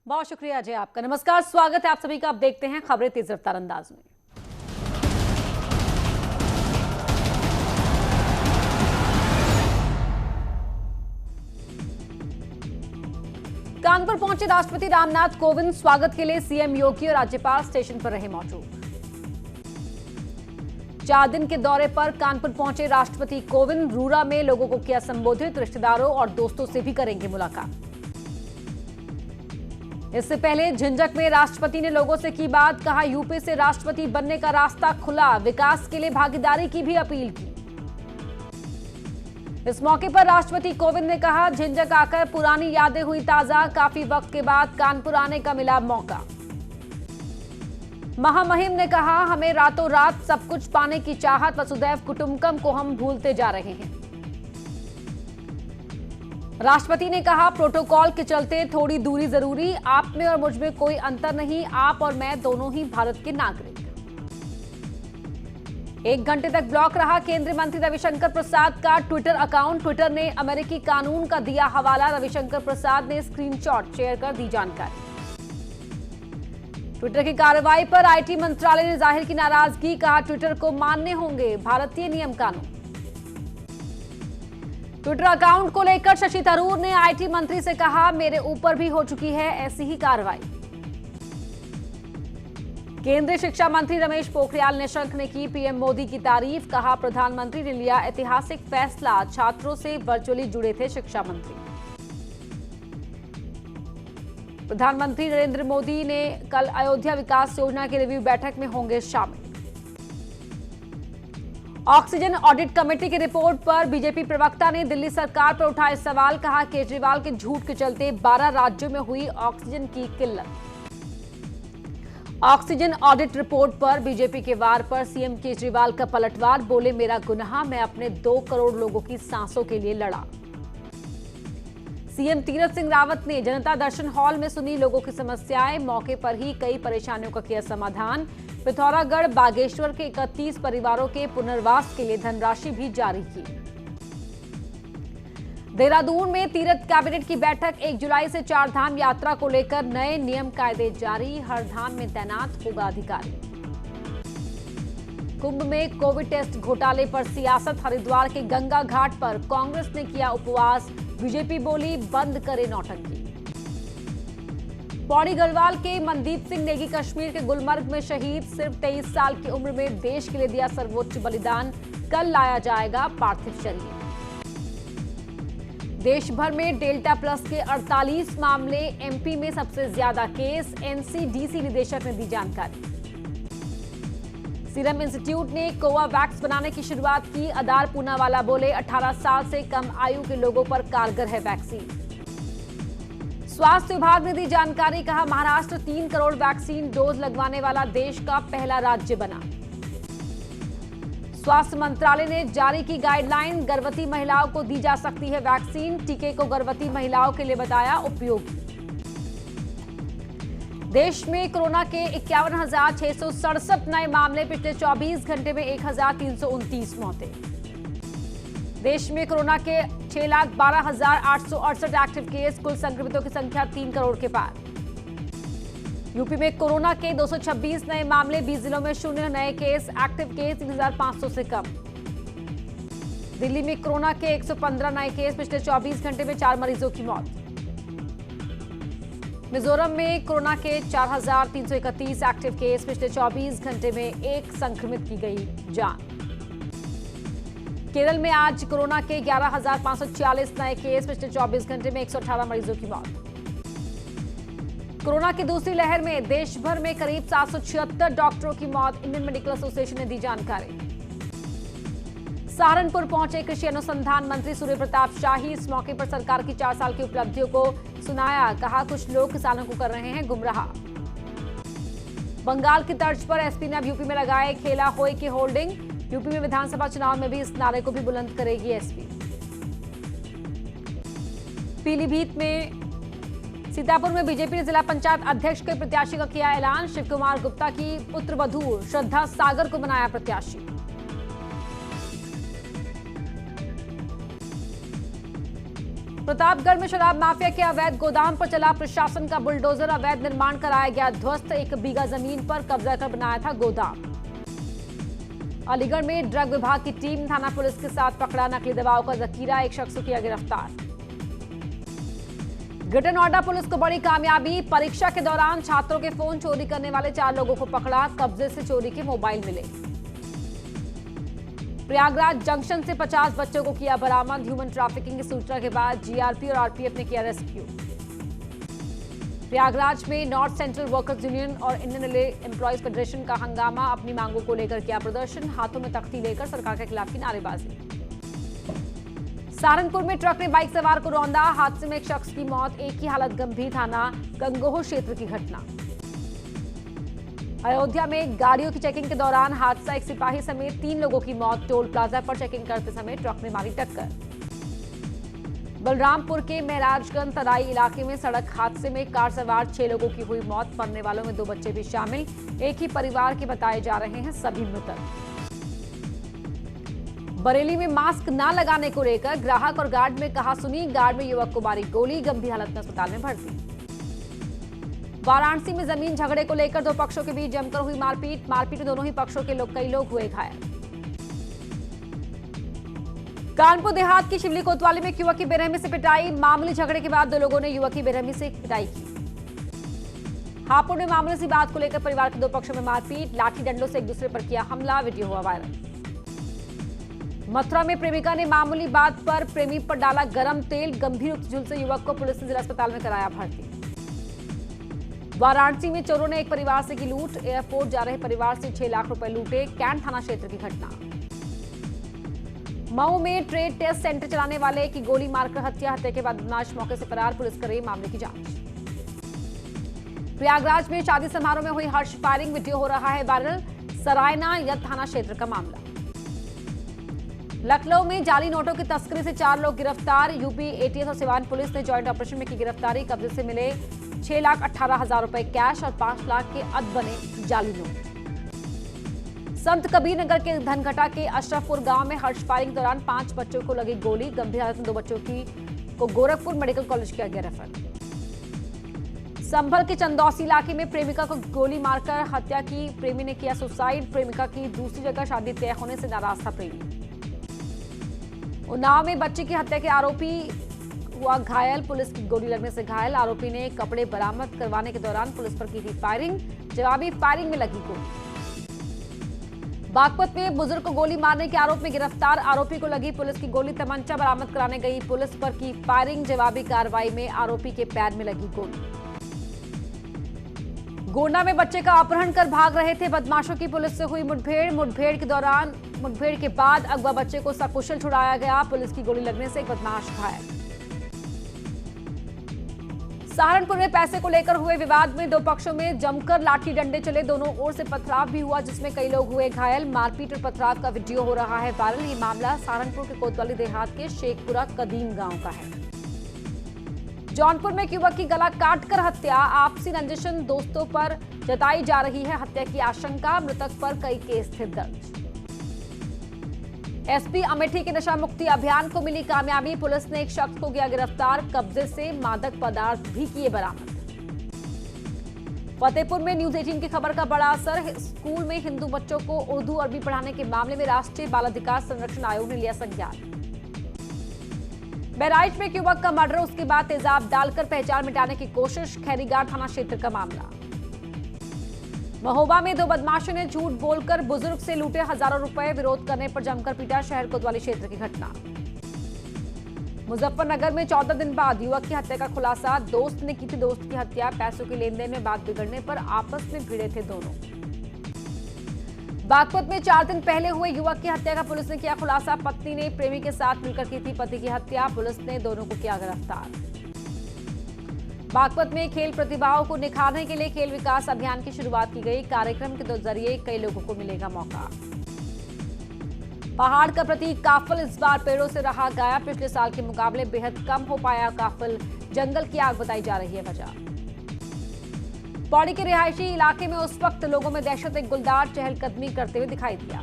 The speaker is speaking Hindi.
बहुत शुक्रिया अजय आपका। नमस्कार, स्वागत है आप सभी का। आप देखते हैं खबरें तेज रफ्तार अंदाज में। कानपुर पहुंचे राष्ट्रपति रामनाथ कोविंद। स्वागत के लिए सीएम योगी और राज्यपाल स्टेशन पर रहे मौजूद। 4 दिन के दौरे पर कानपुर पहुंचे राष्ट्रपति कोविंद। रूरा में लोगों को किया संबोधित। रिश्तेदारों और दोस्तों से भी करेंगे मुलाकात। इससे पहले झंझक में राष्ट्रपति ने लोगों से की बात। कहा, यूपी से राष्ट्रपति बनने का रास्ता खुला। विकास के लिए भागीदारी की भी अपील की। इस मौके पर राष्ट्रपति कोविंद ने कहा, झंझक आकर पुरानी यादें हुई ताजा। काफी वक्त के बाद कानपुर आने का मिला मौका। महामहिम ने कहा, हमें रातों रात सब कुछ पाने की चाहत, वसुधैव कुटुंबकम को हम भूलते जा रहे हैं। राष्ट्रपति ने कहा, प्रोटोकॉल के चलते थोड़ी दूरी जरूरी। आप में और मुझ में कोई अंतर नहीं। आप और मैं दोनों ही भारत के नागरिक। 1 घंटे तक ब्लॉक रहा केंद्रीय मंत्री रविशंकर प्रसाद का ट्विटर अकाउंट। ट्विटर ने अमेरिकी कानून का दिया हवाला। रविशंकर प्रसाद ने स्क्रीनशॉट शेयर कर दी जानकारी। ट्विटर की कार्रवाई पर आईटी मंत्रालय ने जाहिर की नाराजगी। कहा, ट्विटर को मानने होंगे भारतीय नियम कानून। ट्विटर अकाउंट को लेकर शशि थरूर ने आईटी मंत्री से कहा, मेरे ऊपर भी हो चुकी है ऐसी ही कार्रवाई। केंद्रीय शिक्षा मंत्री रमेश पोखरियाल निशंक ने की पीएम मोदी की तारीफ। कहा, प्रधानमंत्री ने लिया ऐतिहासिक फैसला। छात्रों से वर्चुअली जुड़े थे शिक्षा मंत्री। प्रधानमंत्री नरेंद्र मोदी ने कल अयोध्या विकास योजना की रिव्यू बैठक में होंगे शामिल। ऑक्सीजन ऑडिट कमेटी की रिपोर्ट पर बीजेपी प्रवक्ता ने दिल्ली सरकार पर उठाए सवाल। कहा, केजरीवाल के झूठ के चलते 12 राज्यों में हुई ऑक्सीजन की किल्लत। ऑक्सीजन ऑडिट रिपोर्ट पर बीजेपी के वार पर सीएम केजरीवाल का पलटवार। बोले, मेरा गुनाह, मैं अपने 2 करोड़ लोगों की सांसों के लिए लड़ा। सीएम तीरथ सिंह रावत ने जनता दर्शन हॉल में सुनी लोगों की समस्याएं। मौके पर ही कई परेशानियों का किया समाधान। पिथौरागढ़ बागेश्वर के 31 परिवारों के पुनर्वास के लिए धनराशि भी जारी की। देहरादून में तीर्थ कैबिनेट की बैठक। 1 जुलाई से 4 धाम यात्रा को लेकर नए नियम कायदे जारी। हर धाम में तैनात होगा अधिकारी। कुंभ में कोविड टेस्ट घोटाले पर सियासत। हरिद्वार के गंगा घाट पर कांग्रेस ने किया उपवास। बीजेपी बोली, बंद करे नौटंकी। पौड़ी गढ़वाल के मनदीप सिंह नेगी कश्मीर के गुलमर्ग में शहीद। सिर्फ 23 साल की उम्र में देश के लिए दिया सर्वोच्च बलिदान। कल लाया जाएगा पार्थिव शरीर। देश भर में डेल्टा प्लस के 48 मामले। एमपी में सबसे ज्यादा केस। एनसीडीसी निदेशक ने दी जानकारी। सीरम इंस्टीट्यूट ने कोवावैक्स बनाने की शुरुआत की। अदार पूनावाला बोले, 18 साल से कम आयु के लोगों पर कारगर है वैक्सीन। स्वास्थ्य विभाग ने दी जानकारी। कहा, महाराष्ट्र 3 करोड़ वैक्सीन डोज लगवाने वाला देश का पहला राज्य बना। स्वास्थ्य मंत्रालय ने जारी की गाइडलाइन। गर्भवती महिलाओं को दी जा सकती है वैक्सीन। टीके को गर्भवती महिलाओं के लिए बताया उपयोगी। देश में कोरोना के 51,667 नए मामले। पिछले 24 घंटे में 1,329 मौतें। देश में कोरोना के 6,12,868 एक्टिव केस। कुल संक्रमितों की संख्या 3 करोड़ के पार। यूपी में कोरोना के 226 नए मामले। 20 जिलों में 0 नए केस। एक्टिव केस 3,500 से कम। दिल्ली में कोरोना के 115 नए केस। पिछले 24 घंटे में 4 मरीजों की मौत। मिजोरम में कोरोना के 4,331 एक्टिव केस। पिछले 24 घंटे में 1 संक्रमित की गई जान। केरल में आज कोरोना के 11,546 नए केस। पिछले 24 घंटे में 118 मरीजों की मौत। कोरोना की दूसरी लहर में देश भर में करीब 776 डॉक्टरों की मौत। इंडियन मेडिकल एसोसिएशन ने दी जानकारी। सहारनपुर पहुंचे कृषि अनुसंधान मंत्री सूर्य प्रताप शाही। इस मौके पर सरकार की 4 साल की उपलब्धियों को सुनाया। कहा, कुछ लोग किसानों को कर रहे हैं गुमराह। बंगाल की तर्ज पर एसपी ने अब यूपी में लगाए खेला होय की होर्डिंग। यूपी में विधानसभा चुनाव में भी इस नारे को भी बुलंद करेगी एसपी। पीलीभीत में सीतापुर में बीजेपी ने जिला पंचायत अध्यक्ष के प्रत्याशी का किया ऐलान। शिव कुमार गुप्ता की पुत्रवधू श्रद्धा सागर को बनाया प्रत्याशी। प्रतापगढ़ में शराब माफिया के अवैध गोदाम पर चला प्रशासन का बुलडोजर। अवैध निर्माण कराया गया ध्वस्त। 1 बीघा जमीन पर कब्जा कर बनाया था गोदाम। अलीगढ़ में ड्रग विभाग की टीम थाना पुलिस के साथ पकड़ा नकली दवाओं का जखीरा। 1 शख्स को किया गिरफ्तार। ग्रेटर नोएडा पुलिस को बड़ी कामयाबी। परीक्षा के दौरान छात्रों के फोन चोरी करने वाले 4 लोगों को पकड़ा। कब्जे से चोरी के मोबाइल मिले। प्रयागराज जंक्शन से 50 बच्चों को किया बरामद। ह्यूमन ट्रैफिकिंग की सूचना के बाद जीआरपी और आरपीएफ ने किया रेस्क्यू। प्रयागराज में नॉर्थ सेंट्रल वर्कर्स यूनियन और इंडियन रेलवे एम्प्लॉयज फेडरेशन का हंगामा। अपनी मांगों को लेकर किया प्रदर्शन। हाथों में तख्ती लेकर सरकार के खिलाफ की नारेबाजी। सहारनपुर में ट्रक ने बाइक सवार को रौंदा। हादसे में 1 शख्स की मौत। एक ही हालत गंभीर। थाना गंगोह क्षेत्र की घटना। अयोध्या में गाड़ियों की चेकिंग के दौरान हादसा। 1 सिपाही समेत 3 लोगों की मौत। टोल प्लाजा पर चेकिंग करते समय ट्रक ने मारी टक्कर। बलरामपुर के महराजगंज तराई इलाके में सड़क हादसे में कार सवार 6 लोगों की हुई मौत। मरने वालों में 2 बच्चे भी शामिल। एक ही परिवार के बताए जा रहे हैं सभी मृतक। बरेली में मास्क न लगाने को लेकर ग्राहक और गार्ड में कहा सुनी। गार्ड में युवक को मारी गोली। गंभीर हालत में अस्पताल में भर्ती। वाराणसी में जमीन झगड़े को लेकर 2 पक्षों के बीच जमकर हुई मारपीट। मारपीट में दोनों ही पक्षों के कई लोग हुए घायल। कानपुर देहात की शिवली कोतवाली में युवक की बेरहमी से पिटाई। मामूली झगड़े के बाद 2 लोगों ने युवक की बेरहमी से पिटाई की। हापुड़ में मामूली सी बात को लेकर परिवार के 2 पक्षों में मारपीट। लाठी डंडों से एक दूसरे पर किया हमला। वीडियो हुआ वायरल। मथुरा में प्रेमिका ने मामूली बात पर प्रेमी पर डाला गरम तेल। गंभीर झुलसे युवक को पुलिस ने जिला अस्पताल में कराया भर्ती। वाराणसी में चोरों ने एक परिवार से की लूट। एयरपोर्ट जा रहे परिवार से 6 लाख रुपए लूटे। कैंट थाना क्षेत्र की घटना। मऊ में ट्रेड टेस्ट सेंटर चलाने वाले की गोली मारकर हत्या। हत्या के बाद बदमाश मौके से फरार। पुलिस कर रही मामले की जांच। प्रयागराज में शादी समारोह में हुई हर्ष फायरिंग। वीडियो हो रहा है वायरल। सरायना यद थाना क्षेत्र का मामला। लखनऊ में जाली नोटों की तस्करी से 4 लोग गिरफ्तार। यूपी एटीएस और सिवान पुलिस ने जॉइंट ऑपरेशन में की गिरफ्तारी। कब्जे से मिले 6,18,000 रुपए कैश और 5 लाख के अधबने जाली नोट। संत कबीर नगर के धनघटा के अशरफपुर गांव में हर्ष फायरिंग के दौरान 5 बच्चों को लगी गोली। गंभीर हालत में 2 बच्चों को गोरखपुर मेडिकल कॉलेज किया गया रेफर। संभल के चंदौसी इलाके में प्रेमिका को गोली मारकर हत्या की। प्रेमी ने किया सुसाइड। प्रेमिका की दूसरी जगह शादी तय होने से नाराज था प्रेमी। उन्नाव में बच्चे की हत्या के आरोपी हुआ घायल। पुलिस की गोली लगने से घायल। आरोपी ने कपड़े बरामद करवाने के दौरान पुलिस पर की थी फायरिंग। जवाबी फायरिंग में लगी गोली। बागपत में बुजुर्ग को गोली मारने के आरोप में गिरफ्तार। आरोपी को लगी पुलिस की गोली। तमंचा बरामद कराने गई पुलिस पर की फायरिंग। जवाबी कार्रवाई में आरोपी के पैर में लगी गोली। गोंडा में बच्चे का अपहरण कर भाग रहे थे बदमाशों की पुलिस से हुई मुठभेड़। मुठभेड़ के बाद अगवा बच्चे को सकुशल छुड़ाया गया। पुलिस की गोली लगने से एक बदमाश घायल। सहारनपुर में पैसे को लेकर हुए विवाद में 2 पक्षों में जमकर लाठी डंडे चले। दोनों ओर से पथराव भी हुआ जिसमें कई लोग हुए घायल। मारपीट और पथराव का वीडियो हो रहा है वायरल। ये मामला सहारनपुर के कोतवाली देहात के शेखपुरा कदीम गांव का है। जौनपुर में युवक की गला काटकर हत्या। आपसी रंजिशन दोस्तों पर जताई जा रही है हत्या की आशंका। मृतक पर कई केस थे दर्ज। एसपी अमेठी के नशा मुक्ति अभियान को मिली कामयाबी। पुलिस ने एक शख्स को किया गिरफ्तार। कब्जे से मादक पदार्थ भी किए बरामद। फतेहपुर में न्यूज 18 की खबर का बड़ा असर। स्कूल में हिंदू बच्चों को उर्दू अरबी पढ़ाने के मामले में राष्ट्रीय बाल अधिकार संरक्षण आयोग ने लिया संज्ञान। बहराइच में युवक का मर्डर। उसके बाद तेजाब डालकर पहचान मिटाने की कोशिश। खैरीगार थाना क्षेत्र का मामला। महोबा में 2 बदमाशों ने झूठ बोलकर बुजुर्ग से लूटे हजारों रुपए। विरोध करने पर जमकर पीटा। शहर कोतवाली क्षेत्र की घटना। मुजफ्फरनगर में 14 दिन बाद युवक की हत्या का खुलासा। दोस्त ने की थी दोस्त की हत्या। पैसों के लेन देन में बात बिगड़ने पर आपस में भिड़े थे दोनों। बागपत में 4 दिन पहले हुए युवक की हत्या का पुलिस ने किया खुलासा। पत्नी ने प्रेमी के साथ मिलकर की थी पति की हत्या। पुलिस ने दोनों को किया गिरफ्तार। बागपत में खेल प्रतिभाओं को निखारने के लिए खेल विकास अभियान की शुरुआत की गई। कार्यक्रम के जरिए कई लोगों को मिलेगा मौका। पहाड़ का प्रतीक काफल इस बार पेड़ों से रहा गायब। पिछले साल के मुकाबले बेहद कम हो पाया काफल। जंगल की आग बताई जा रही है वजह। पौड़ी के रिहायशी इलाके में उस वक्त लोगों में दहशत। एक गुलदार चहलकदमी करते हुए दिखाई दिया।